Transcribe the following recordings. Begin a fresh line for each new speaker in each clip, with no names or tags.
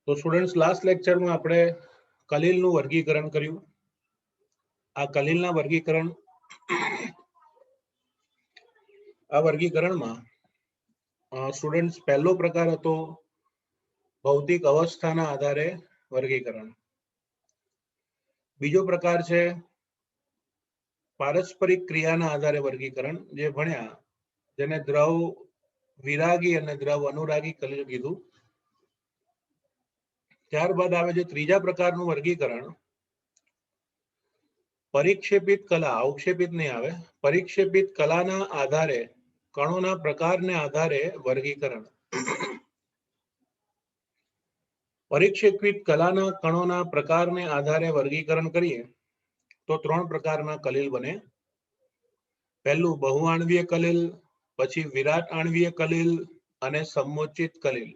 તો students last લેક્ચરમાં આપણે કલીલનું વર્ગીકરણ કર્યું. આ કલીલના વર્ગીકરણમાં સ્ટુડન્ટ્સ પહેલો પ્રકાર હતો ભૌતિક અવસ્થાના આધારે વર્ગીકરણ. બીજો પ્રકાર છે પારસ્પરિક ક્રિયાના આધારે વર્ગીકરણ, જે ભણ્યા, જેને દ્રવ વિરાગી અને દ્રવ અનુરાગી કલીલ કીધું. ત્યારબાદ આવે છે ત્રીજા પ્રકારનું વર્ગીકરણ, પરિક્ષેપિત કલા, અવક્ષેપિત નહીં આવે, પરિક્ષેપિત કલાના આધારે કણોના પ્રકારને આધારે વર્ગીકરણ. પરિક્ષેપિત કલાના કણોના પ્રકારને આધારે વર્ગીકરણ કરીએ તો ત્રણ પ્રકારના કલીલ બને. પહેલું બહુઆણવીય કલીલ, પછી વિરાટ આણવીય કલીલ અને સમોચિત કલીલ.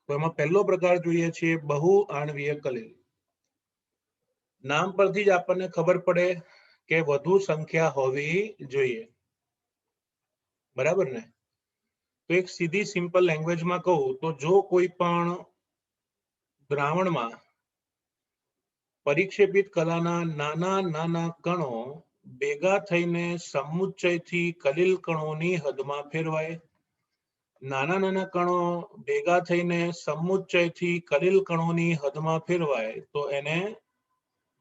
તો એમાં પહેલો પ્રકાર જોઈએ છીએ બહુઆણવીય કલીલ. નામ પરથી જ આપણને ખબર પડે કે વધુ સંખ્યા હોવી જોઈએ, બરાબર ને? તો એક સીધી સિમ્પલ લેંગ્વેજમાં કહું તો જો કોઈ પણ દ્રાવણમાં પરિક્ષેપિત કલાના નાના નાના કણો ભેગા થઈને સમુચ્ચયથી કલીલ કણોની હદમાં ફેરવાય, નાના નાના કણો ભેગા થઈને સમુચ્ચયથી કલીલ કણોની હદમાં ફેરવાય તો એને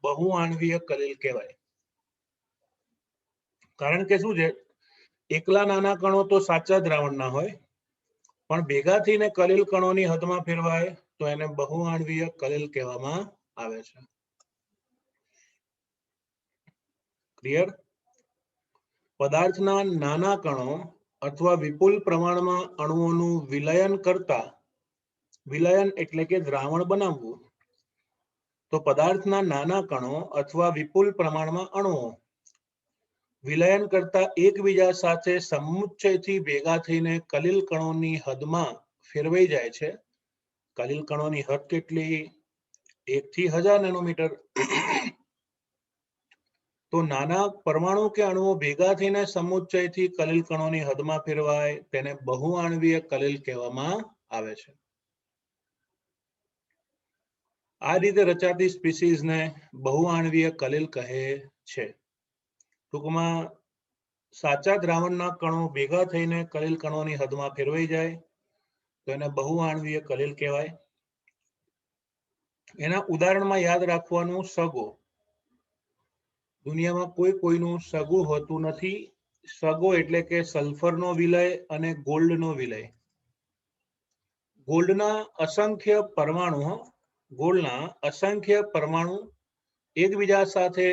બહુઆણવીય કલીલ કહેવાય. કારણ કે શું છે, એકલા નાના કણો તો સાચા દ્રાવણના હોય, પણ ભેગા થઈને કલીલ કણોની હદમાં ફેરવાય તો એને બહુઆણવીય કલીલ કહેવામાં આવે છે. ક્લિયર? પદાર્થના નાના કણો અથવા વિપુલ પ્રમાણમાં અણુઓનું વિલયન કરતા, વિલયન એટલે કે દ્રાવણ બનાવવું, તો પદાર્થના નાના કણો અથવા વિપુલ પ્રમાણમાં અણુઓ વિલયન કરતા એકબીજા સાથે સમુચ્ચયથી ભેગા થઈને કલીલ કણોની હદમાં ફેરવાઈ જાય છે. કલીલ કણોની હદ કેટલી? 1 થી 1000 નેનોમીટર. તો નાના પરમાણુ કે અણુઓ ભેગા થઈને સમુચ્ચયથી કલીલ કણોની હદમાં ફેરવાય તેને બહુઆણવીય કલીલ કહેવામાં આવે છે. આ રીતે રચાતી સ્પીસીઝને બહુઆણવીય કલીલ કહે છે. ટૂંકમાં સાચા દ્રાવણના કણો ભેગા થઈને કલીલ કણોની હદમાં ફેરવાઈ જાય તો એને બહુઆણવીય કલીલ કહેવાય. એના ઉદાહરણમાં યાદ રાખવાનું સગો. દુનિયામાં કોઈ કોઈનું સગું હોતું નથી. સગો એટલે કે સલ્ફરનો વિલય અને ગોલ્ડનો વિલય. ગોલ્ડના અસંખ્ય પરમાણુ એકબીજા સાથે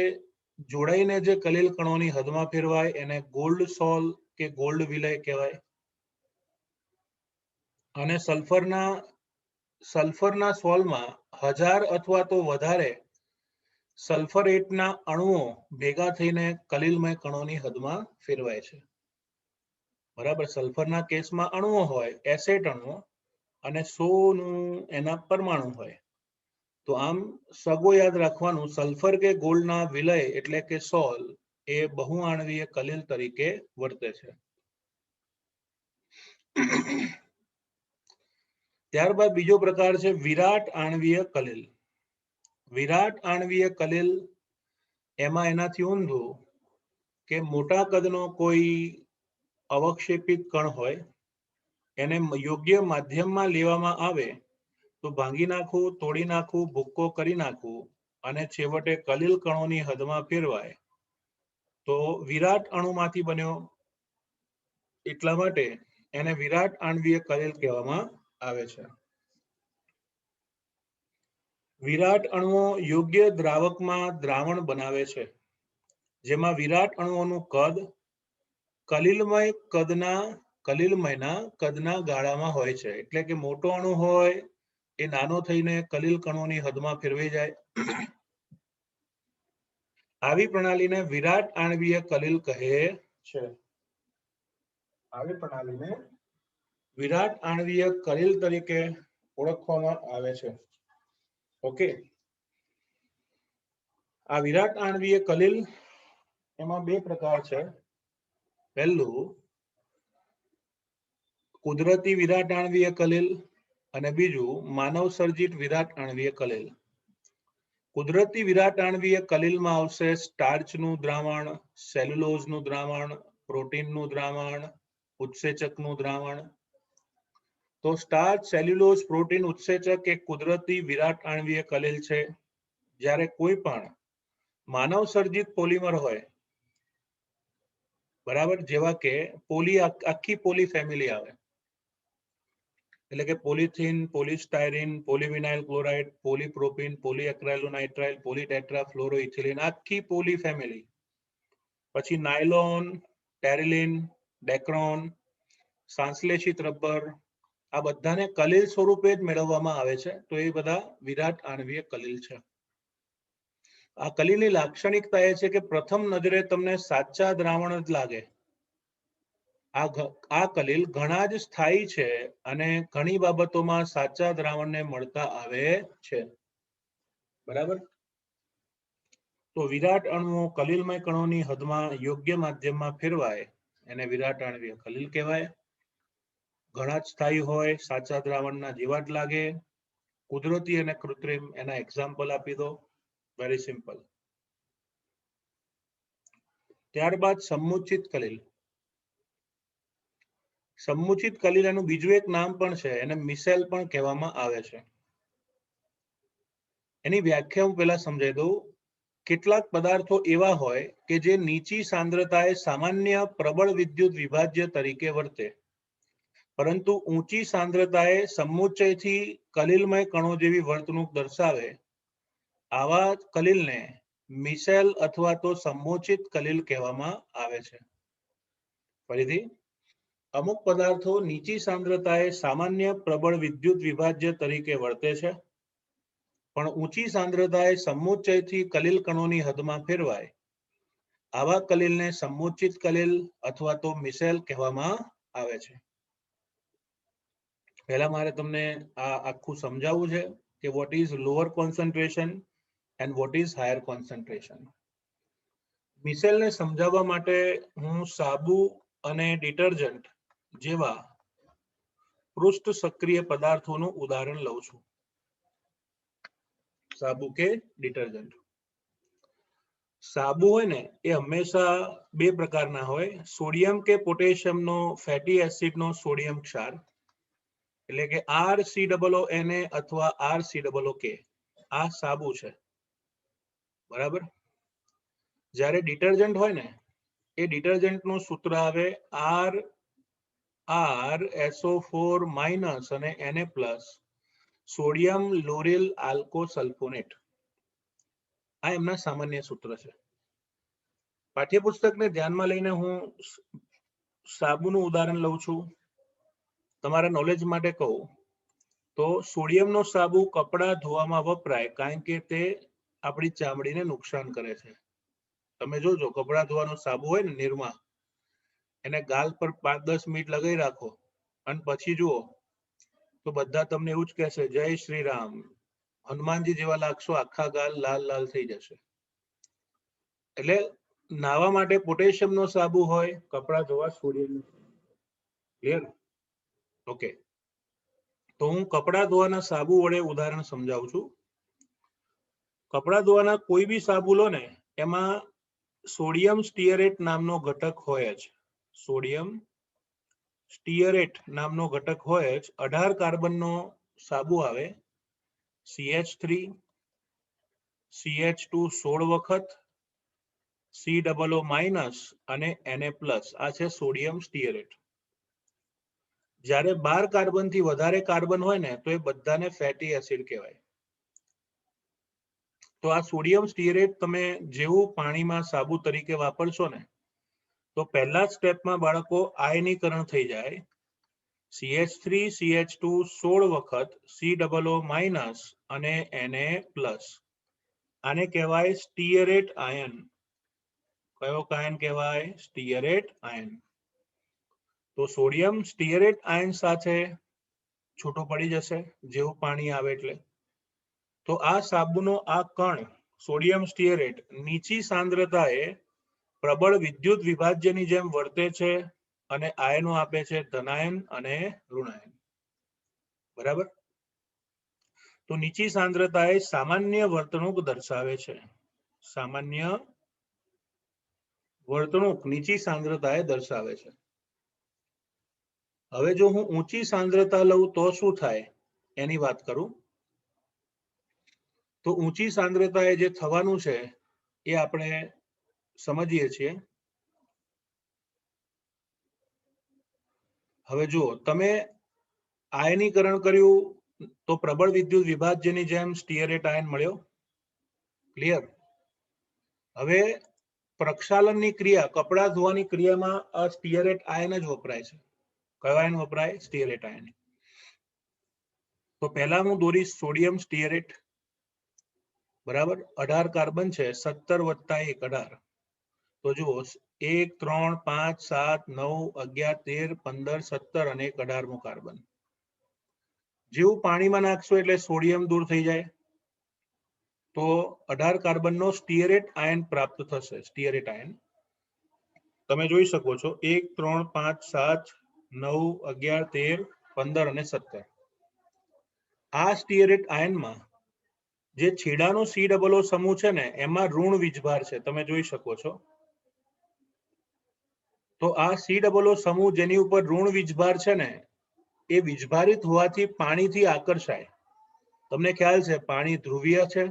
જોડાઈને જે કલીલ કણોની હદમાં ફેરવાય એને ગોલ્ડ સોલ કે ગોલ્ડ વિલય કહેવાય. અને સલ્ફરના સોલમાં 1000 અથવા તો વધારે સલ્ફરેટના અણુઓ ભેગા થઈને કલીલમય કણોની હદમાં ફેરવાય છે. બરાબર? સલ્ફરના કેસમાં અણુઓ હોય, એસેટ અણુઓ, અને 100 એના પરમાણુ હોય. તો આમ સગો યાદ રાખવાનું, સલ્ફર કે ગોલ્ડના વિલય એટલે કે સોલ એ બહુઆણવીય કલીલ તરીકે વર્તે છે. ત્યારબાદ બીજો પ્રકાર છે વિરાટ આણવીય કલીલ. વિરાટ આણવીય કલીલ એમાં એનાથી ઊંધું કે મોટા કદનો કોઈ અવક્ષેપિત કણ હોય, એને યોગ્ય માધ્યમમાં લેવામાં આવે તો ભાંગી નાખવું, તોડી નાખવું, ભૂક્કો કરી નાખવું અને છેવટે કલીલ કણોની હદમાં ફેરવાય તો વિરાટ અણુમાંથી બન્યો, એટલા માટે એને વિરાટ આણવીય કલીલ કહેવામાં આવે છે. વિરાટ અણુઓ યોગ્ય દ્રાવકમાં દ્રાવણ બનાવે છે, જેમાં વિરાટ અણુઓનું કદ કલીલમયના કદના ગાળામાં હોય છે. એટલે કે મોટો અણુ હોય એ નાનો થઈને કલીલ કણોની હદમાં ફેરવાઈ જાય. આવી પ્રણાલીને વિરાટ આણવીય કલીલ કહે છે. આવી પ્રણાલીને વિરાટ આણવીય કલીલ તરીકે ઓળખવામાં આવે છે. ઓકે, આ વિરાટ આણવીય કલીલ એમાં બે પ્રકાર છે. પહેલું કુદરતી વિરાટ આણવીય કલીલ અને બીજું માનવ સર્જિત વિરાટ આણ્વીય કલિલ. કુદરતી વિરાટ આણ્વીય કલિલમાં આવશે સ્ટાર્ચનું દ્રાવણ, સેલ્યુલોઝનું દ્રાવણ, પ્રોટીનનું દ્રાવણ, ઉત્સેચકનું દ્રાવણ. તો સ્ટાર્ચ, સેલ્યુલોઝ, પ્રોટીન, ઉત્સેચક એ કુદરતી વિરાટ આણ્વીય કલિલ છે. જ્યારે કોઈ પણ માનવ સર્જિત પોલિમર હોય, બરાબર, જેવા કે આખી પોલી ફેમિલી આવે, એટલે કે પોલિથીન, પોલિસ્ટાયરીન, પોલીવિનાઇલ ક્લોરાઇડ, પોલીપ્રોપીન, પોલીએક્રાઇલોનાઇટ્રાઇલ, પોલીટેટ્રાફ્લોરોઇથિલિન, આખી પોલી ફેમિલી. પછી નાયલોન, ટેરિલિન, ડેક્રોન, સાંશ્લેષિત રબર, આ બધાને કલિલ સ્વરૂપે જ મેળવવામાં આવે છે. તો એ બધા વિરાટ આણ્વીય કલિલ છે. આ કલિલની લાક્ષણિકતા એ છે કે પ્રથમ નજરે તમને સાચા દ્રાવણ જ લાગે. આ કલિલ ઘણા જ સ્થાયી છે અને ઘણી બાબતોમાં સાચા દ્રાવણને મળતા આવે છે. બરાબર. તો વિરાટ અણુઓ કલિલમય કણોની હદમાં યોગ્ય માધ્યમમાં ફેરવાય એને વિરાટ આણ્વીય કલિલ કહેવાય. ઘણા જ સ્થાયી હોય, સાચા દ્રાવણના જેવા જ લાગે. કુદરતી અને કૃત્રિમ, એના એક્ઝામ્પલ આપી દો. Very simple. ત્યારબાદ સમુચિત કલિલ. સમુચિત કલિલ એનું બીજું એક નામ પણ છે, એને મિસેલ પણ કહેવામાં આવે છે. એની વ્યાખ્યા હું પહેલા સમજાવી દઉં. કેટલાક પદાર્થો એવા હોય કે જે નીચી સાંદ્રતાએ સામાન્ય પ્રબળ વિદ્યુત વિભાજ્ય તરીકે વર્તે, પરંતુ ઊંચી સાંદ્રતાએ સમુચ્ચયથી કલિલમય કણો જેવી વર્તણૂક દર્શાવે. આવા કલિલને મિસેલ અથવા તો સમુચિત કલિલ કહેવામાં આવે છે. ફરીથી, અમુક પદાર્થો નીચી સાંદ્રતાએ સામાન્ય પ્રબળ વિદ્યુત વિભાજ્ય તરીકે વર્તે છે, પણ ઊંચી સાંદ્રતાએ સમુચ્ચયથી કલિલ કણોની હદમાં ફેરવાય. આવા કલિલને સમુચિત કલિલ અથવા તો મિસેલ કહેવામાં આવે છે. પહેલા મારે તમને આ આખું સમજાવવું છે કે what is lower concentration and what is higher concentration. મિસેલને સમજાવવા માટે હું સાબુ અને ડિટર્જન્ટ જેવા પૃષ્ઠ સક્રિય પદાર્થોનું ઉદાહરણ લઉં છું. સાબુ કે ડિટર્જન્ટ. સાબુ હોય ને એ હંમેશા બે પ્રકારના હોય, સોડિયમ કે પોટેશિયમનો ફેટી એસિડનો સોડિયમ ક્ષાર, એટલે કે RCOONA અથવા RCOOK. આ સાબુ છે, બરાબર. જ્યારે ડિટર્જન્ટ હોય ને, એ ડિટર્જન્ટનું સૂત્ર આવે RSO4- અને Na+, સોડિયમ લોરિલ આલ્કોસલ્ફોનેટ. આ એમના સામાન્ય સૂત્ર છે. પાઠ્યપુસ્તકને ધ્યાનમાં લઈને હું સાબુનું ઉદાહરણ લઉં છું. તમારા નોલેજ માટે કહું તો સોડિયમનો સાબુ કપડાં ધોવામાં વપરાય, કારણ કે તે આપણી ચામડીને નુકસાન કરે છે. તમે જોજો, કપડાં ધોવાનો સાબુ હોય ને નિરમા, એને ગાલ પર 5-10 મિનિટ લગાવી રાખો અને પછી જુઓ તો બધા તમને એવું જ કહેશે, જય શ્રી રામ, હનુમાનજી જેવા લાગશો, આખા ગાલ લાલ લાલ થઈ જશે. એટલે નાવા માટે પોટેશિયમનો સાબુ હોય, કપડાં ધોવા સોડિયમનો. ક્લિયર? ઓકે. તો હું કપડાં ધોવાના સાબુ વડે ઉદાહરણ સમજાવું છું. કપડાં ધોવાના કોઈ બી સાબુ લો ને, એમાં સોડિયમ સ્ટીઅરેટ નામનો ઘટક હોય જ. સોડિયમ સ્ટીઅરેટ નામનો ઘટક હોય જ. 18 કાર્બનનો સાબુ આવે, CH3, CH2 16 વખત, COO- અને Na+. આ છે સોડિયમ સ્ટીઅરેટ. જ્યારે 12 કાર્બનથી વધારે કાર્બન હોય ને, તો એ બધાને ફેટી એસિડ કહેવાય. તો આ સોડિયમ સ્ટીઅરેટ તમે જેવું પાણીમાં સાબુ તરીકે વાપરશો ને, તો પહેલા સ્ટેપમાં બાળકો આયનીકરણ થઈ જાય. CH3 CH2 16 વખત, COO- અને Na+. આને કહેવાય સ્ટીઅરેટ આયન. કયો આયન કહેવાય? સ્ટીઅરેટ આયન. તો સોડિયમ સ્ટીઅરેટ આયન સાથે છૂટો પડી જશે જેવું પાણી આવે એટલે. તો આ સાબુનો આ કણ સોડિયમ સ્ટીઅરેટ નીચી સાંદ્રતાએ પ્રબળ વિદ્યુત વિભાજ્યની જેમ વર્તે છે અને આયનો આપે છે, ધનાયન અને ઋણાયન. બરાબર. તો નીચી સાંદ્રતા એ સામાન્ય વર્તણૂક દર્શાવે છે. સામાન્ય વર્તણૂક નીચી સાંદ્રતા એ દર્શાવે છે. હવે જો હું ઊંચી સાંદ્રતા લઉં તો શું થાય એની વાત કરું. તો ઊંચી સાંદ્રતા એ જે થવાનું છે એ આપણે સમજીએ છીએ. હવે જો તમે આયનીકરણ કર્યું તો પ્રબળ વિદ્યુત વિભાજ્યની જેમ સ્ટીયરેટ આયન મળ્યો. ક્લિયર. હવે પ્રક્ષાલનની ક્રિયા, કપડા ધોવાની ક્રિયામાં આ સ્ટીયરેટ આયન જ વપરાય છે. કયો આયન વપરાય? સ્ટીયરેટ આયન. તો પહેલા હું દોરીશ સોડિયમ સ્ટીયરેટ. બરાબર, 18 કાર્બન છે, 17 + 1 18. તો જુઓ 1 3 5 7 9 11 13 15 17 અને 1 18મો કાર્બન. જેવું પાણીમાં નાખશો એટલે સોડિયમ દૂર થઈ જાય, તો 18 કાર્બનનો સ્ટીયરેટ આયન પ્રાપ્ત થશે. સ્ટીયરેટ આયન તમે જોઈ શકો છો 1 3 5 7 9 11 13 15 અને 17. આ સ્ટીયરેટ આયનમાં જે છેડાનો COO સમૂહ છે ને એમાં ઋણ વીજભાર છે, તમે જોઈ શકો છો. તો આ COO સમૂહ જેની ઉપર ઋણ વીજભાર છે ને એ વીજભારિત હોવાથી પાણીથી આકર્ષાય. તમને ખ્યાલ છે પાણી ધ્રુવીય છે,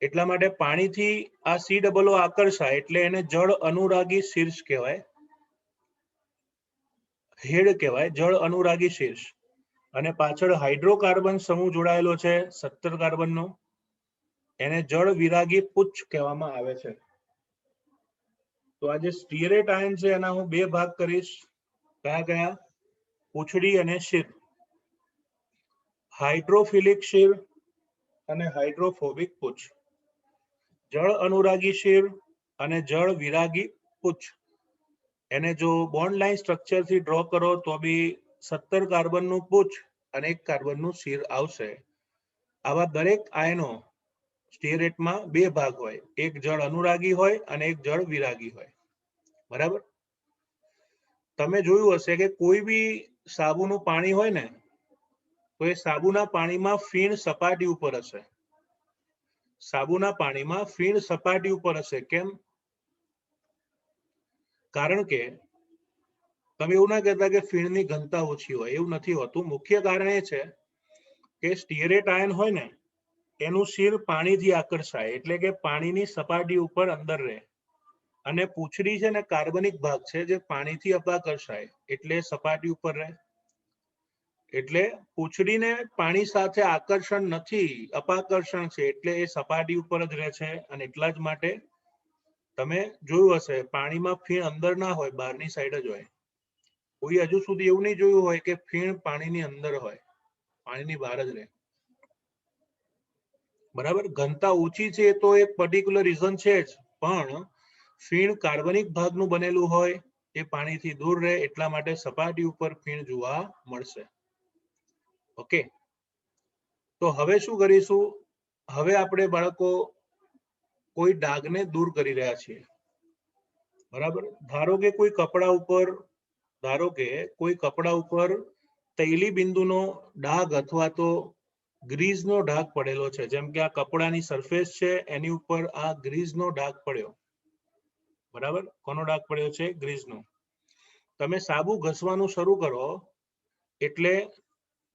એટલા માટે પાણીથી આ COO આકર્ષાય એટલે એને જળ અનુરાગી શીર્ષ કહેવાય, હેડ કહેવાય, જળ અનુરાગી શીર્ષ. અને પાછળ હાઇડ્રોકાર્બન સમૂહ જોડાયેલો છે 17 કાર્બનનો, એને જળ વિરાગી પુચ્છ કહેવામાં આવે છે. તો આ જે સ્ટીયરેટ આયન છે એના હું બે ભાગ કરીશ. કયા કયા? પૂંછડી અને શિર. હાઇડ્રોફિલિક શિર અને હાઇડ્રોફોબિક પુચ્છ. જળ અનુરાગી શિર અને જળ વિરાગી પુચ્છ. એને જો બોન્ડ લાઇન સ્ટ્રક્ચર થી ડ્રો કરો તો બી 17 કાર્બનનું પુચ્છ અને 1 કાર્બનનું શિર આવશે. આવા દરેક આયનો સ્ટીયરેટમાં બે ભાગ હોય, એક જળ અનુરાગી હોય અને એક જળ વિરાગી હોય. બરાબર. તમે જોયું હશે કે કોઈ બી સાબુનું પાણી હોય ને તો એ સાબુના પાણીમાં ફીણ સપાટી ઉપર હશે. સાબુના પાણીમાં ફીણ સપાટી ઉપર હશે. કેમ? કારણ કે તમે એવું ના કહેતા કે ફીણની ઘનતા ઓછી હોય, એવું નથી હોતું. મુખ્ય કારણ એ છે કે સ્ટીયરેટ આયન હોય ને એનું શિર પાણીથી આકર્ષાય એટલે કે પાણીની સપાટી ઉપર અંદર રહે, અને પૂંછડી છે ને કાર્બનિક ભાગ છે જે પાણીથી અપાકર્ષાય એટલે સપાટી ઉપર રહે. એટલે પૂંછડીને પાણી સાથે આકર્ષણ નથી, અપાકર્ષણ છે, એટલે એ સપાટી ઉપર જ રહે છે. અને એટલા જ માટે તમે જોયું હશે પાણીમાં ફીણ અંદર ના હોય, બહારની સાઈડ જ હોય. કોઈ હજુ સુધી એવું નહીં જોયું હોય કે ફીણ પાણીની અંદર હોય, પાણીની બહાર જ રહે. બરાબર. ઘનતા ઓછી છે તો એક પર્ટિક્યુલર રીઝન છે જ, પણ ફીણ કાર્બનિક ભાગનું બનેલું હોય, એ પાણીથી દૂર રહે એટલા માટે સપાટી ઉપર ફીણ જોવા મળશે. ઓકે. તો હવે શું કરીશું? હવે આપણે બાળકો કોઈ ડાઘને દૂર કરી રહ્યા છીએ. બરાબર. ધારો કે કોઈ કપડા ઉપર તૈલી બિંદુનો ડાઘ અથવા તો ગ્રીસનો ડાઘ પડેલો છે. જેમ કે આ કપડાની સરફેસ છે એની ઉપર આ ગ્રીસનો ડાઘ પડ્યો. બરાબર. કોનો ડાઘ પડ્યો છે? ગ્રીસનો. તમે સાબુ ઘસવાનું શરૂ કરો એટલે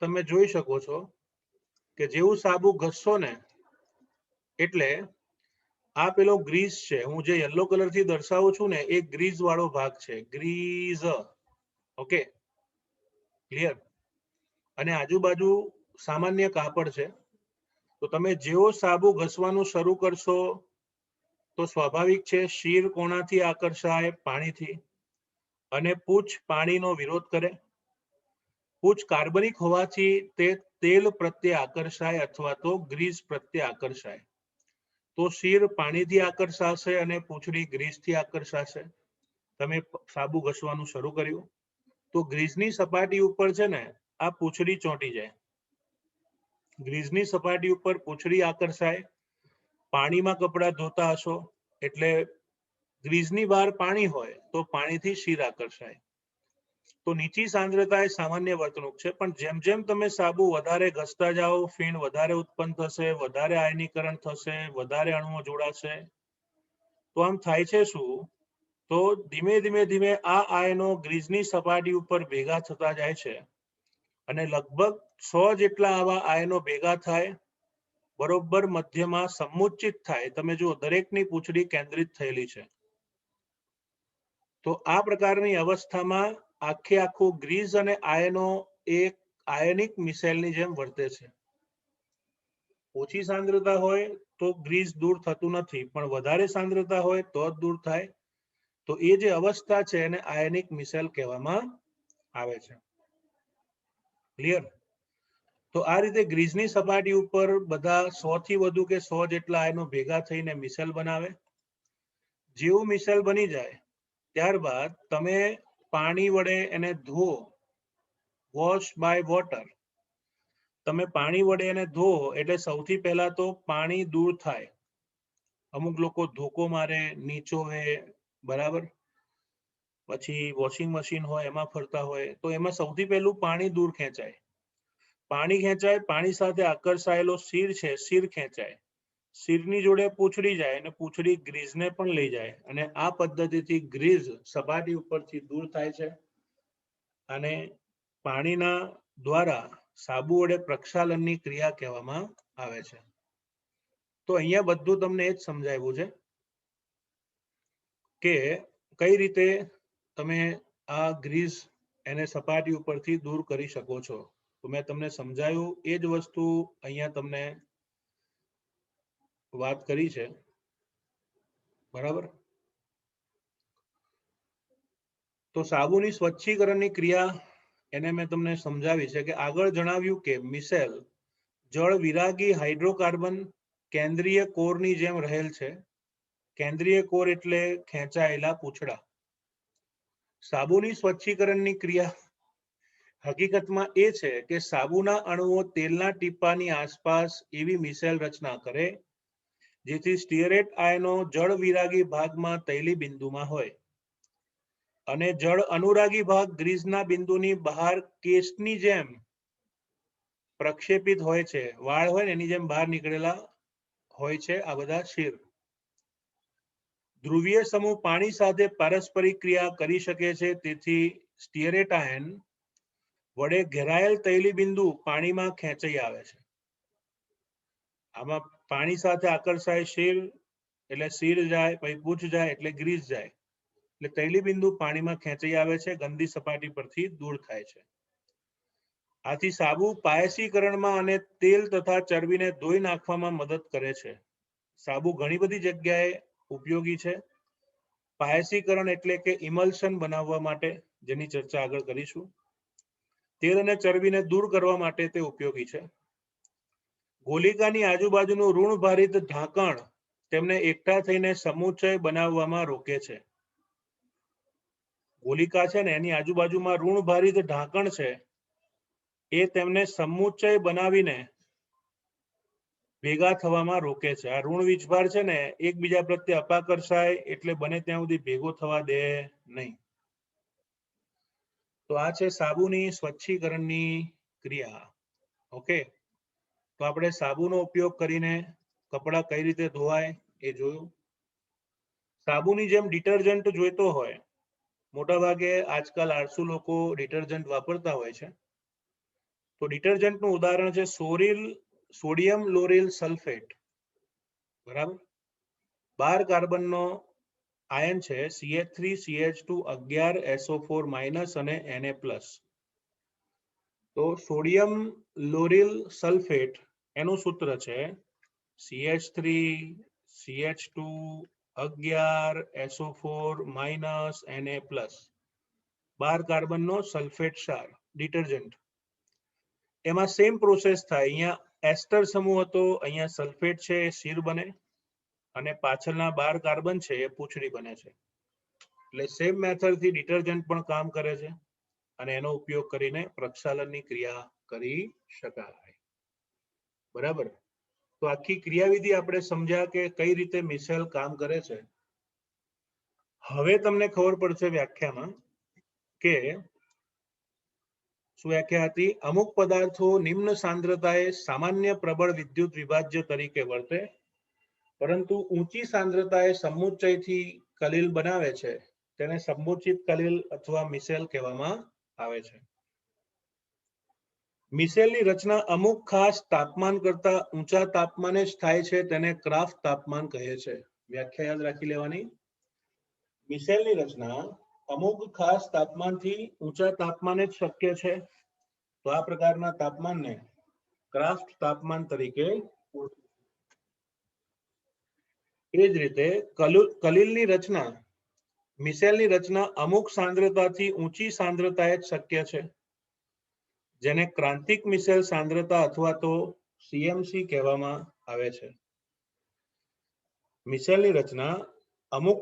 તમે જોઈ શકો છો કે જેવું સાબુ ઘસશો ને એટલે આ પેલો ગ્રીસ છે, હું જે યલો કલર થી દર્શાવું છું ને એ ગ્રીસ વાળો ભાગ છે, ગ્રીસ. Okay, clear. અને આજુબાજુ સામાન્ય કાપડ છે. તો તમે જેવો સાબુ ઘસવાનું શરૂ કરશો તો સ્વાભાવિક છે શિર કોણાથી આકર્ષાય? પાણીથી. અને પૂંછ પાણીનો વિરોધ કરે. પૂંછ કાર્બનિક હોવાથી તે તેલ પ્રત્યે આકર્ષાય અથવા તો ગ્રીસ પ્રત્યે આકર્ષાય. તો શિર પાણીથી આકર્ષાશે અને પૂંછડી ગ્રીસથી આકર્ષાશે. તમે સાબુ ઘસવાનું શરૂ કર્યું તો ગ્રીસની સપાટી ઉપર છે ને આ પૂંછડી ચોંટી જાય. ગ્રીસની સપાટી ઉપર પૂંછડી આકર્ષાય. પાણીમાં કપડા ધોતા હશો એટલે ગ્રીસની બહાર પાણી હોય તો પાણીથી શિર આકર્ષાય. તો નીચી સાંદ્રતા એ સામાન્ય વર્તણૂક છે, પણ જેમ જેમ તમે સાબુ વધારે ઘસતા જાઓ, ફીણ વધારે ઉત્પન્ન થશે, વધારે આયનીકરણ થશે, વધારે અણુઓ જોડાશે, તો આમ થાય છે શું, તો ધીમે ધીમે આ આયનો ગ્રીસની સપાટી ઉપર ભેગા થતા જાય છે અને લગભગ 100 જેટલા આવા આયનો ભેગા થાય, બરોબર મધ્યમાં સમુચ્ચિત થાય. તમે જુઓ દરેકની પૂંછડી કેન્દ્રિત થયેલી છે. તો આ પ્રકારની અવસ્થામાં આખે આખું ગ્રીસ અને આયનો એક આયનિક મિસેલની જેમ વર્તે છે. ઓછી સાંદ્રતા હોય તો ગ્રીસ દૂર થતું નથી, પણ વધારે સાંદ્રતા હોય તો જ દૂર થાય. તો એ જે અવસ્થા છે એને આયનિક મિસેલ કહેવામાં આવે છે. ક્લિયર? તો આ રીતે ગ્રીસની સપાટી ઉપર બધા 100 થી વધુ કે 100 જેટલા આયનો ભેગા થઈને મિસેલ બનાવે. જેવું મિસેલ બની જાય ત્યારબાદ તમે પાણી વડે એને ધો, વોશ બાય વોટર. તમે પાણી વડે એને ધો એટલે સૌથી પહેલા તો પાણી દૂર થાય. અમુક લોકો ધોકો મારે, નીચોવે, બરાબર, પછી વોશિંગ મશીન હોય એમાં ફરતા હોય, તો એમાં સૌથી પહેલું પાણી દૂર ખેંચાય. પાણી ખેંચાય, પાણી સાથે આકર્ષાયેલો શિર છે, શિર ખેંચાય, શિરની જોડે પૂંછડી જાય અને પૂંછડી ગ્રીસને પણ લઈ જાય, અને આ પદ્ધતિથી ગ્રીસ સપાટી ઉપરથી દૂર થાય છે અને પાણીના દ્વારા સાબુ વડે પ્રક્ષાલનની ક્રિયા કહેવામાં આવે છે. તો અહીંયા બધું તમને એ જ સમજાવ્યું છે કે કઈ રીતે તમે આ ગ્રીસ એને સપાટી ઉપરથી દૂર કરી શકો છો. તો મેં તમને સમજાયું એ જ વસ્તુ અહીંયા તમને વાત કરી છે, બરાબર. તો સાબુની સ્વચ્છીકરણની ક્રિયા એને મેં તમને સમજાવી છે કે આગળ જણાવ્યું કે મિસેલ જળ વિરાગી હાઇડ્રોકાર્બન કેન્દ્રીય કોરની જેમ રહેલ છે. કેન્દ્રીય કોર એટલે ખેંચાયેલા પૂંછડા. સાબુની સ્વચ્છીકરણની ક્રિયા હકીકતમાં એ છે કે સાબુના અણુઓ તેલના ટીપાની આસપાસ એવી મિસેલ રચના કરે જેથી સ્ટીઅરેટ આયનો જળ વિરાગી ભાગમાં તૈલી બિંદુમાં હોય અને જળ અનુરાગી ભાગ ગ્રીસના બિંદુની બહાર કેસની જેમ પ્રક્ષેપિત હોય છે. વાળ હોય ને એની જેમ બહાર નીકળેલા હોય છે આ બધા શિર. ધ્રુવીય સમૂહ પાણી સાથે પારસ્પરિક ક્રિયા કરી શકે છે, તેથી સ્ટીઅરેટ આયન વડે ઘેરાયેલ તૈલી બિંદુ પાણીમાં ખેંચાઈ આવે છે. આમાં પાણી સાથે આકર્ષાય શિર એટલે શિર જાય, પછી પૂંછ જાય એટલે ગ્રીસ જાય, એટલે તૈલી બિંદુ પાણીમાં ખેંચાઈ આવે છે, ગંદી સપાટી પરથી દૂર થાય છે. આથી સાબુ પાયસીકરણમાં અને તેલ તથા ચરબીને ધોઈ નાખવામાં મદદ કરે છે. સાબુ ઘણી બધી જગ્યાએ ઉપયોગી છે. પાયસીકરણ એટલે કે ઇમલ્શન બનાવવા માટે, જેની ચર્ચા આગળ કરીશું. તેલ અને ચરબીને દૂર કરવા માટે તે ઉપયોગી છે. ગોલિકાની આજુબાજુનું ઋણભારિત ઢાંકણ તેમને એકઠા થઈને સમુચ્ચય બનાવવામાં રોકે છે. ગોલિકા છે ને એની આજુબાજુમાં ઋણભારિત ઢાંકણ છે, એ તેમને સમુચ્ચય બનાવીને ભેગા થવામાં રોકે છે. આ ઋણ વીજભાર છે ને એકબીજા પ્રત્યે અપાકર્ષાય એટલે બને ત્યાં સુધી ભેગો થવા દે નહીં. તો આ છે સાબુની સ્વચ્છીકરણની ક્રિયા. ઓકે, તો આપણે સાબુનો ઉપયોગ કરીને કપડાં કઈ રીતે ધોવાય એ જોયું. સાબુની જેમ ડિટર્જન્ટ જોઈતો હોય, મોટાભાગે આજકાલ આળસુ લોકો ડિટર્જન્ટ વાપરતા હોય છે. તો ડિટર્જન્ટનું ઉદાહરણ છે સોડિયમ લોરિલ સલ્ફેટ, બરાબર. 12 કાર્બનનો આયન છે, CH3CH2 11 SO4- અને Na+. તો સોડિયમ લોરિલ સલ્ફેટ એનું સૂત્ર છે CH3CH2 11 SO4- Na+. 12 કાર્બનનો સલ્ફેટ ક્ષાર ડિટર્જન્ટ. એમાં સેમ પ્રોસેસ થાય. અહીંયા એસ્ટર સમૂહ હતો, અહીંયા સલ્ફેટ છે એ શિર બને, અને પાછળના 12 કાર્બન છે એ પૂંછડી બને છે. એટલે સેમ મેથડથી ડિટર્જન્ટ પણ કામ કરે છે અને એનો ઉપયોગ કરીને પ્રક્ષાલનની ક્રિયા કરી શકાય, બરાબર. તો આખી ક્રિયાવિધિ આપણે સમજ્યા કે કઈ રીતે મિસેલ કામ કરે છે. હવે તમને ખબર પડશે વ્યાખ્યામાં કે શું વ્યાખ્યા હતી? અમુક પદાર્થો નિમ્ન સાંદ્રતાએ સામાન્ય પ્રબળ વિદ્યુત વિભાજ્ય તરીકે વર્તે, પરંતુ ઊંચી સાંદ્રતાએ સમુચ્ચયથી કલીલ બનાવે છે તેને સમુચિત કલીલ અથવા મિસેલ કહેવામાં આવે છે. મિસેલની રચના અમુક ખાસ તાપમાન કરતા ઊંચા તાપમાને જ થાય છે, તેને ક્રાફ્ટ તાપમાન કહે છે. વ્યાખ્યા યાદ રાખી લેવાની. મિસેલની રચના અમુક ખાસ તાપમાનથી ઊંચા તાપમાને જ શક્ય છે, તો આ પ્રકારના તાપમાનને ક્રાફ્ટ તાપમાન તરીકે ઓળખે. એ જ રીતે કલીલની રચના મિસેલની રચના અમુક સાંદ્રતાથી ઊંચી સાંદ્રતાએ જ શક્ય છે, જેને ક્રાંતિક મિસેલ સાંદ્રતા અથવા તો સીએમસી કહેવામાં આવે છે. મિસેલની રચના અમુક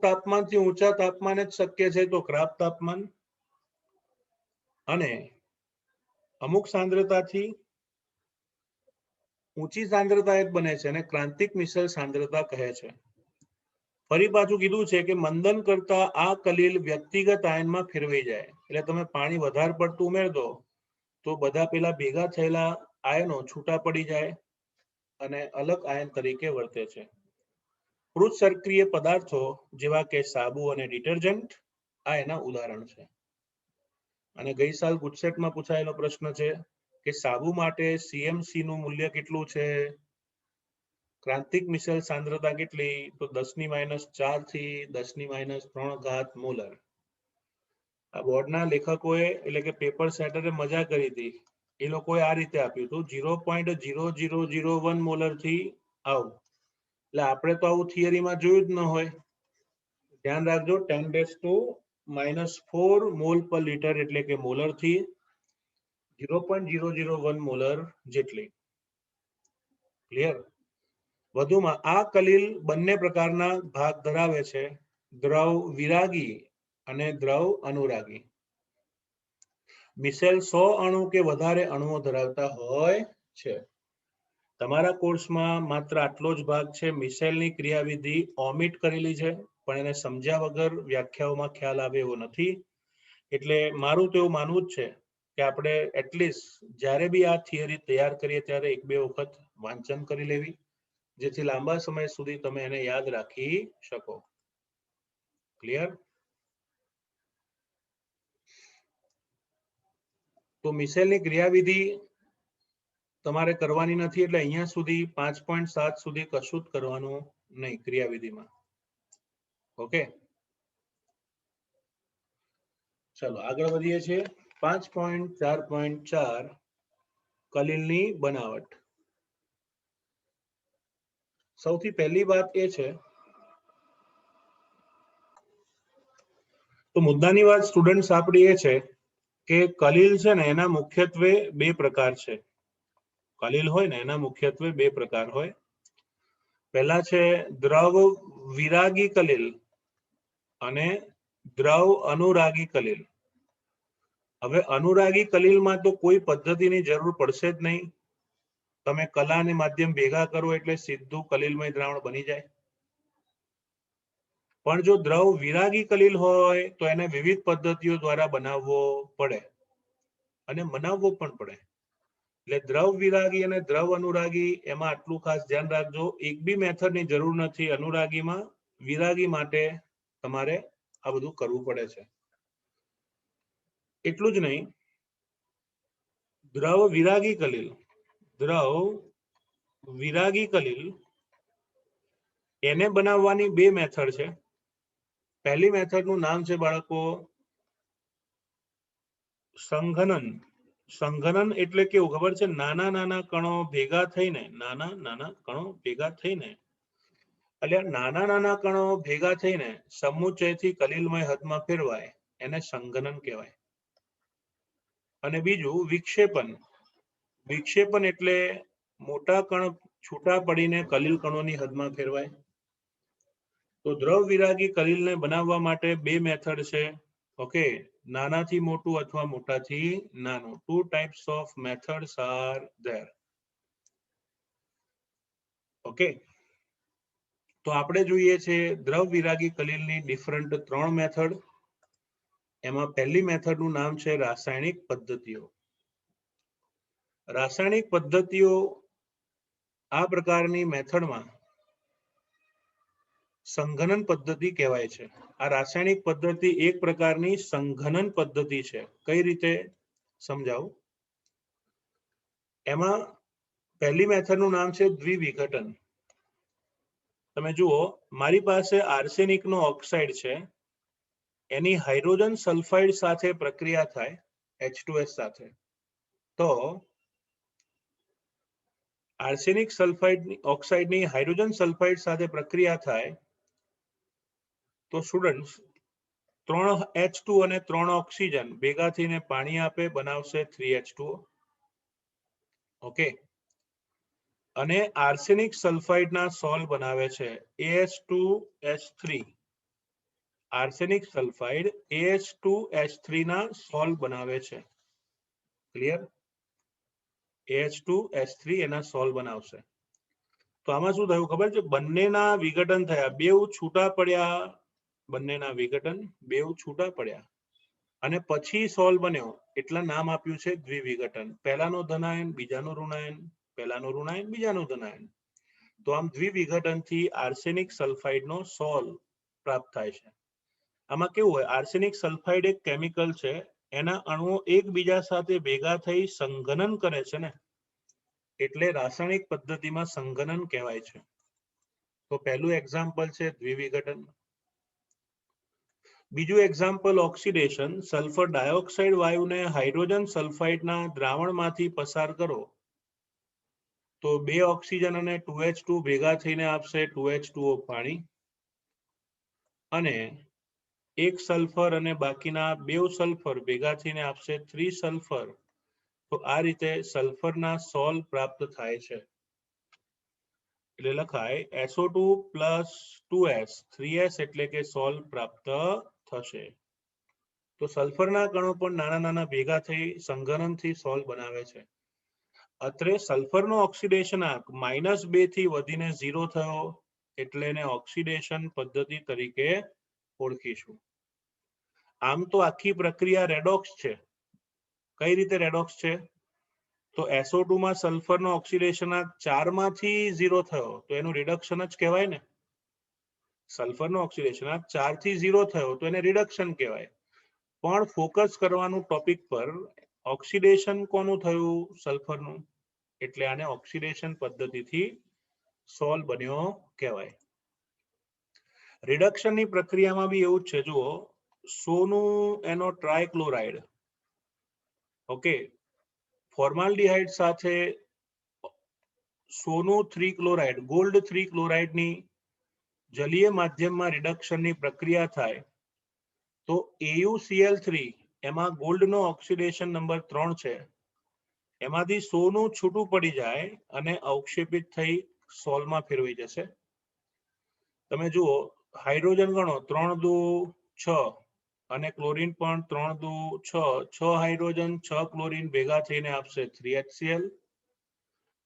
તાપમાનથી ઊંચા તાપમાને જ શક્ય છે, તો ક્રાફ્ટ તાપમાન, અને અમુક સાંદ્રતાથી ઊંચી સાંદ્રતા જ બને છે અને ક્રાંતિક મિસેલ સાંદ્રતા કહે છે. ફરી પાછું કીધું છે કે મંદન કરતા આ કલીલ વ્યક્તિગત આયનમાં ફેરવાઈ જાય, એટલે તમે પાણી વધારે પડતું ઉમેર દો તો બધા પેલા ભેગા થયેલા આયનો છૂટા પડી જાય અને અલગ આયન તરીકે વર્તે છે. પૃચ્છ સક્રિય પદાર્થો જેવા કે સાબુ અને ડિટર્જન્ટ આ એના ઉદાહરણ છે. અને ગઈ સાલ ગુજસેટમાં પૂછાયેલો પ્રશ્ન છે કે સાબુ માટે સીએમસી નું મૂલ્ય કેટલું છે? ક્રાંતિક મિસેલ સાંદ્રતા કેટલી? તો 10⁻⁴ થી 10⁻³ મોલર. આ બોર્ડના લેખકોએ એટલે કે પેપર સેટરે મજા કરી હતી. એ લોકોએ આ રીતે આપ્યું હતું 0.0001 મોલર થી આવું. એટલે આપણે તો આવું થિયરીમાં જોયું જ ન હોય. ધ્યાન રાખજો 10⁻⁴ મોલ પર લિટર એટલે કે મોલર થી 0.001 મોલર જેટલી. ક્લિયર? વધુમાં આ કલીલ બંને પ્રકારના ભાગ ધરાવે છે, દ્રવ વિરાગી અને દ્રવ અનુરાગી. મિસેલ 100 અણુ કે વધારે અણુઓ ધરાવતા હોય છે. તમારા કોર્સમાં માત્ર આટલો જ ભાગ છે, મિસેલની ક્રિયાવિધિ ઓમિટ કરેલી છે, પણ એને સમજ્યા વગર વ્યાખ્યાઓમાં ખ્યાલ આવે એવો નથી. એટલે મારું તો એવું માનવું જ છે કે આપણે એટલીસ્ટ જ્યારે બી આ થિયરી તૈયાર કરીએ ત્યારે 1-2 વખત વાંચન કરી લેવી, જેથી લાંબા સમય સુધી તમે એને યાદ રાખી શકો. ક્લિયર? તો મિસેલની ક્રિયાવિધિ તમારે કરવાની નથી, એટલે અહીંયા સુધી 5.7 સુધી કશું જ કરવાનું નહીં ક્રિયાવિધિમાં. ઓકે, ચલો આગળ વધીએ છીએ. 5.4.4 કલીલની બનાવટ. સૌથી પહેલી વાત એ છે, તો મુદ્દાની વાત સ્ટુડન્ટ્સ આપણી એ છે કે કલીલ છે ને એના મુખ્યત્વે બે પ્રકાર છે. કલીલ હોય ને એના મુખ્યત્વે બે પ્રકાર હોય. પહેલા છે દ્રવ વિરાગી કલીલ અને દ્રવ અનુરાગી કલીલ. હવે અનુરાગી કલીલમાં તો કોઈ પદ્ધતિની જરૂર પડશે જ નહીં. તમે કલા અને માધ્યમ ભેગા કરો એટલે સીધું કલીલમય દ્રાવણ બની જાય. પણ જો દ્રવ વિરાગી કલીલ હોય તો એને વિવિધ પદ્ધતિઓ દ્વારા બનાવવો પડે અને મનાવવો પણ પડે. એટલે દ્રવ વિરાગી અને દ્રવ અનુરાગી એમાં આટલું ખાસ ધ્યાન રાખજો, એક બી મેથડની જરૂર નથી અનુરાગીમાં. વિરાગી માટે તમારે આ બધું કરવું પડે છે. એટલું જ નહીં, દ્રવ વિરાગી કલીલ એને બનાવવાની બે મેથડ છે. પહેલી મેથડનું નામ છે બાળકો સંઘનન. સંઘનન એટલે કેવું ખબર છે? નાના નાના કણો ભેગા થઈને સમુચ્ચયથી કલીલમય હદમાં ફેરવાય, એને સંઘનન કહેવાય. અને બીજું વિક્ષેપન. વિક્ષેપન એટલે મોટા કણ છૂટા પડીને કલીલ કણોની હદમાં ફેરવાય. તો દ્રવ વિરાગી કલીલને બનાવવા માટે બે મેથડ છે. ઓકે, નાનાથી મોટું અથવા મોટાથી નાનું. 2 types of methods are there. Okay, તો આપણે જોઈએ છે દ્રવ વિરાગી કલિલની ડિફરન્ટ 3 મેથડ. એમાં પહેલી મેથડનું નામ છે રાસાયણિક પદ્ધતિઓ. રાસાયણિક પદ્ધતિઓ આ પ્રકારની મેથડમાં સંઘનન પદ્ધતિ કહેવાય છે. આ રાસાયણિક પદ્ધતિ એક પ્રકારની સંઘનન પદ્ધતિ છે. કઈ રીતે સમજાવું? એમાં પહેલી મેથડનું નામ છે દ્વિવિઘટન. તમે જુઓ, મારી પાસે આર્સેનિકનો ઓક્સાઇડ છે, એની હાઇડ્રોજન સલ્ફાઇડ સાથે પ્રક્રિયા થાય H2S સાથે, તો આર્સેનિક સલ્ફાઇડ ઓક્સાઇડની હાઇડ્રોજન સલ્ફાઇડ સાથે પ્રક્રિયા થાય તો સ્ટુડન્ટ્સ 3 H2 અને 3 ઓક્સિજન ભેગા થઈને પાણી આપે, બનાવશે 3H2O. ઓકે, અને આર્સેનિક સલ્ફાઇડના સોલ બનાવે છે AH2S3. આર્સેનિક સલ્ફાઇડ AH2S3 ના સોલ બનાવે છે. ક્લિયર? AH2S3 એના સોલ બનાવશે. તો આમાં શું થયું ખબર છે? બંનેના વિઘટન થયા, બેઉ છૂટા પડ્યા, બંનેના વિઘટન બેઉ છૂટા પડ્યા અને પછી સોલ બન્યો, એટલા નામ આપ્યું છે દ્વિવિઘટન. પહેલાનો ધનાયન, બીજાનો ઋણાયન, પહેલાનો ઋણાયન, બીજાનો ધનાયન. તો આમ દ્વિવિઘટનથી આર્સેનિક સલ્ફાઇડનો સોલ પ્રાપ્ત થાય છે. આમાં કેવું હોય, આર્સેનિક સલ્ફાઇડ એક કેમિકલ છે, એના અણુઓ એકબીજા સાથે ભેગા થઈ સંઘનન કરે છે ને, એટલે રાસાયણિક પદ્ધતિમાં સંઘનન કહેવાય છે. તો પહેલું એક્ઝામ્પલ છે દ્વિવિઘટન. બીજું એક્ઝામ્પલ ઓક્સિડેશન. સલ્ફર ડાયોક્સાઇડ વાયુને હાઇડ્રોજન સલ્ફાઇડના દ્રાવણમાંથી પસાર કરો તો 2 ઓક્સિજન અને 2H2 ભેગા થઈને આપશે 2H2O પાણી, અને 1 સલ્ફર અને બાકીના 2 સલ્ફર ભેગા થઈને આપશે 3 સલ્ફર. તો આ રીતે સલ્ફરના સોલ પ્રાપ્ત થાય છે. એટલે લખાય SO2 પ્લસ 2S 3S એટલે કે સોલ પ્રાપ્ત થશે. તો સલ્ફરના કણો પણ નાના નાના ભેગા થઈ સંઘનનથી સોલ બનાવે છે. અત્રે સલ્ફરનો ઓક્સિડેશનાંક -2 થી વધીને 0 થયો એટલે એને ઓક્સિડેશન પદ્ધતિ તરીકે ઓળખીશું. આમ તો આખી પ્રક્રિયા રેડોક્સ છે. કઈ રીતે રેડોક્સ છે? તો SO2 માં સલ્ફરનો ઓક્સિડેશનાંક 4 માંથી 0 થયો તો એનું રિડક્શન જ કહેવાય ને. સલ્ફરનો ઓક્સિડેશનાંક 4 થી 0 થયો તો એને રિડક્શન કહેવાય. પણ ફોકસ કરવાનું ટોપિક પર, ઓક્સિડેશન કોનું થયું? સલ્ફરનું. એટલે આને ઓક્સિડેશન પદ્ધતિથી સોલ બન્યો કહેવાય. રિડક્શનની પ્રક્રિયામાં બી એવું જ છે. જુઓ, સોનું એનો ટ્રાયક્લોરાઇડ, ઓકે, ફોર્માલ્ડિહાઇડ સાથે સોનું 3 ક્લોરાઇડ, ગોલ્ડ 3 ક્લોરાઇડની જલીય માધ્યમમાં રિડક્શનની પ્રક્રિયા થાય તો AuCl3, એમાં ગોલ્ડનો ઓક્સિડેશન નંબર 3 છે, એમાંથી સોનું છૂટું પડી જાય અને અવક્ષેપિત થઈ સોલમાં ફેરવાઈ જશે. તમે જુઓ, હાઇડ્રોજન ગણો, 3 દુ 6 અને ક્લોરીન પણ 3 દુ 6 હાઇડ્રોજન 6 ક્લોરીન ભેગા થઈને આપશે 3HCl.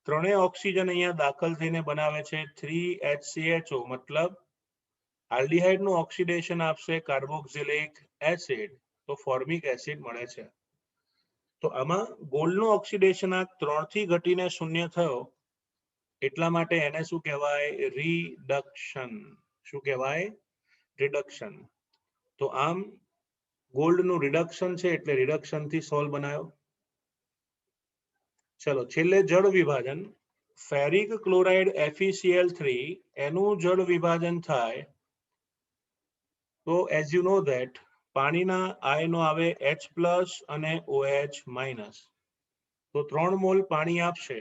ત્રણેય ઓક્સિજન અહીંયા દાખલ થઈને બનાવે છે 3HCHO, મતલબ આલ્ડિહાઇડનું ઓક્સિડેશન આપશે કાર્બોક્સિલિક એસિડ, તો ફોર્મિક એસિડ મળે છે. તો આમાં ગોલ્ડનો ઓક્સિડેશનાંક 3 થી ઘટીને 0 થયો એટલા માટે એને શું કહેવાય? રિડક્શન. શું કહેવાય? રિડક્શન. તો આમ ગોલ્ડનું રિડક્શન છે એટલે રિડક્શનથી સોલ બનાવ્યો. ચલો છેલ્લે જળ વિભાજન. ફેરિક ક્લોરાઇડ FeCl3 એનું જળ વિભાજન થાય તો એઝ યુ નો ધેટ પાણીના આયનો આવે H+ અને OH-. તો 3 મોલ પાણી આપશે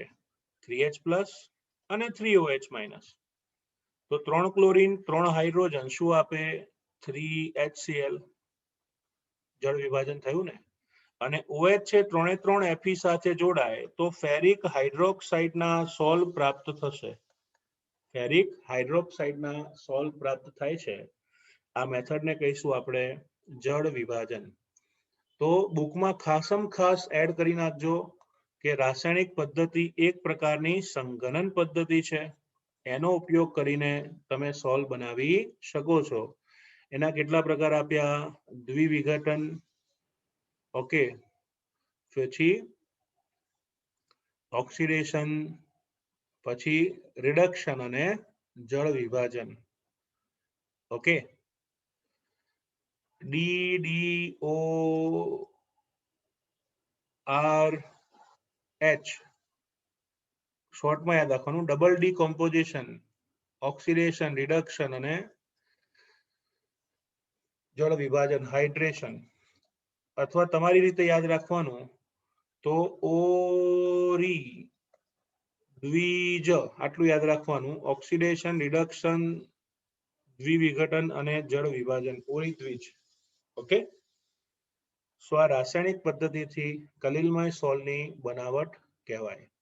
3H+ અને 3OH-. તો 3 ક્લોરીન 3 હાઇડ્રોજન શું આપે? 3HCl. જળ વિભાજન થયું ને. અને OH છે 3 Fe સાથે જોડાય તો ફેરિક હાઇડ્રોક્સાઇડના સોલ પ્રાપ્ત થશે. ફેરિક હાઇડ્રોક્સાઇડના સોલ પ્રાપ્ત થાય છે. આ મેથડને કહીશું આપણે જળ વિભાજન. તો બુકમાં ખાસમ ખાસ એડ કરી નાખજો કે રાસાયણિક પદ્ધતિ એક પ્રકારની સંઘનન પદ્ધતિ છે એનો ઉપયોગ કરીને તમે સોલ બનાવી શકો છો. એના કેટલા પ્રકાર આપ્યા? દ્વિવિઘટન, ઓકે, પછી ઓક્સિડેશન, પછી રિડક્શન અને જળ વિભાજન. ઓકે, DDO RH શોર્ટમાં યાદ રાખવાનું, ડબલ ડીકોમ્પોઝિશન, ઓક્સિડેશન, રિડક્શન અને જળ વિભાજન, હાઇડ્રેશન. અથવા તમારી રીતે યાદ રાખવાનું તો ઓરી દ્વિજ, આટલું યાદ રાખવાનું. ઓક્સિડેશન, રિડક્શન, દ્વિવિઘટન અને જળ વિભાજન, ઓરી દ્વિજ. ઓકે, સો આ રાસાયણિક પદ્ધતિથી કલિલમય સોલની બનાવટ કહેવાય.